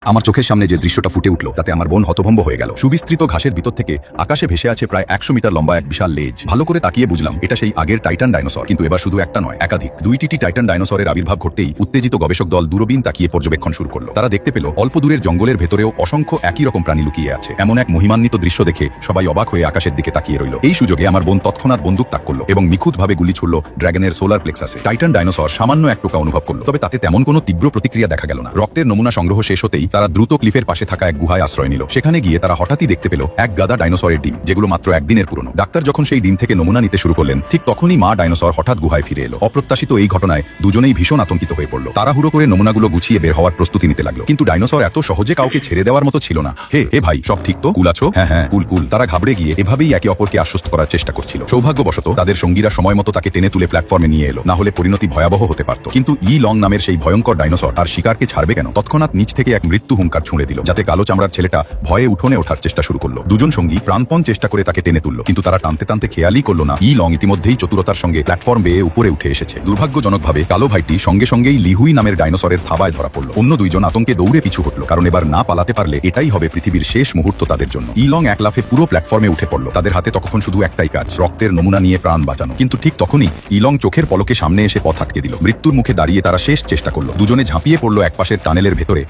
আমার চোখের সামনে যে দৃশ্যটা ফুটে উঠল তাতে আমার বোন হতভম্ব হয়ে গেল। সুবিস্তৃত ঘাসের ভিতর থেকে আকাশে ভেসে আছে প্রায় 100 মিটার লম্বা এক বিশাল লেজ। ভালো করে তাকিয়ে বুঝলাম এটা সেই আগের টাইটান ডাইনোসর, কিন্তু এবার শুধু একটা নয়, একাধিক। দুইটি টাইটান ডাইনোসরের আবির্ভাব ঘটতেই উত্তেজিত গবেষক দল দূরবীন তাকিয়ে পর্যবেক্ষণ শুরু করলো। তারা দেখতে পেল অল্প দূরের জঙ্গলের ভেতরেও অসংখ্য একই রকম প্রাণী লুকিয়ে আছে। এমন এক মহিমান্বিত দৃশ্য দেখে সবাই অবাক হয়ে আকাশের দিকে তাকিয়ে রইল। এই সুযোগে আমার বোন তৎক্ষণাৎ বন্দুক তাক করলো এবং নিখুঁতভাবে গুলি ছুড়ল ড্রাগনের সোলার প্লেক্সাসে। টাইটান ডাইনোসর সামান্য এক টোকা অনুভব করলো, তবে তাতে তেমন কোনো তীব্র প্রতিক্রিয়া দেখা গেল না। রক্তের নমুনা সংগ্রহ শেষ হতেই তারা দ্রুত ক্লিফের পাশে থাকা এক গুহায় আশ্রয় নিল। সেখানে গিয়ে তারা হঠাৎই দেখতে পেল এক গাদা ডাইনোসরের ডিম, যেগুলো মাত্র একদিনের পুরনো। ডাক্তার যখন সেই ডিম থেকে নমুনা নিতে শুরু করলেন, ঠিক তখনই মা ডাইনোসর হঠাৎ গুহায় ফিরে এলো। অপ্রত্যাশিত এই ঘটনায় দুজনেই ভীষণ আতঙ্কিত হয়ে পড়ল। তাড়াহুড়ো করে নমুনাগুলো গুছিয়ে বের হওয়ার প্রস্তুতি নিতে লাগলো, কিন্তু ডাইনোসর এত সহজে কাউকে ছেড়ে দেওয়ার মতো ছিল না। হে ভাই, সব ঠিক তো? কুল আছো? হ্যাঁ, কুল। তারা ঘাবড়ে গিয়ে এভাবেই একে অপরকে আশ্বস্ত করার চেষ্টা করছিল। সৌভাগ্যবশত তাদের সঙ্গীরা সময় মতো তাকে টেনে তুলে প্ল্যাটফর্মে নিয়ে এলো, না হলে পরিণতি ভয়াবহ হতে পারত। কিন্তু ই লং নামের সেই ভয়ঙ্কর ডাইনোসর তার শিকারকে ছাড়বে কেন? তৎক্ষণাৎ নিচ থেকে এক মৃত্যু হুঙ্কার ছুঁড়ে দিল, যাতে কালো চামড়ার ছেলেটা ভয়ে উঠোনে ওঠার চেষ্টা শুরু করলো। দুজন সঙ্গী প্রাণপণ চেষ্টা করে তাকে টেনে তুলল, কিন্তু তারা টানতে টানতে খেয়ালই করলো না ই লং ইতিমধ্যেই চতুরতার সঙ্গে প্ল্যাটফর্ম বেয়ে উপরে উঠে এসেছে। দুর্ভাগ্যজনকভাবে কালো ভাইটি সঙ্গে সঙ্গেই লিহুই নামের ডাইনোসরের থাবায় ধরা পড়ল। অন্য দুইজন আতঙ্কে দৌড়ে পিছু হটল, কারণ এবার না পালাতে পারলে এটাই হবে পৃথিবীর শেষ মুহূর্ত তাদের জন্য। ই লং এক লাফে পুরো প্ল্যাটফর্মে উঠে পড়ল। তাদের হাতে তখন শুধু একটাই কাজ, রক্তের নমুনা নিয়ে প্রাণ বাঁচানো। কিন্তু ঠিক তখনই ই লং চোখের পলকে সামনে এসে পথ আটকে দিল। মৃত্যুর মুখে দাঁড়িয়ে তারা শেষ চেষ্টা করলো। দুজনে ঝাঁপিয়ে পড়লো একপাশের টানেলের ভেতরে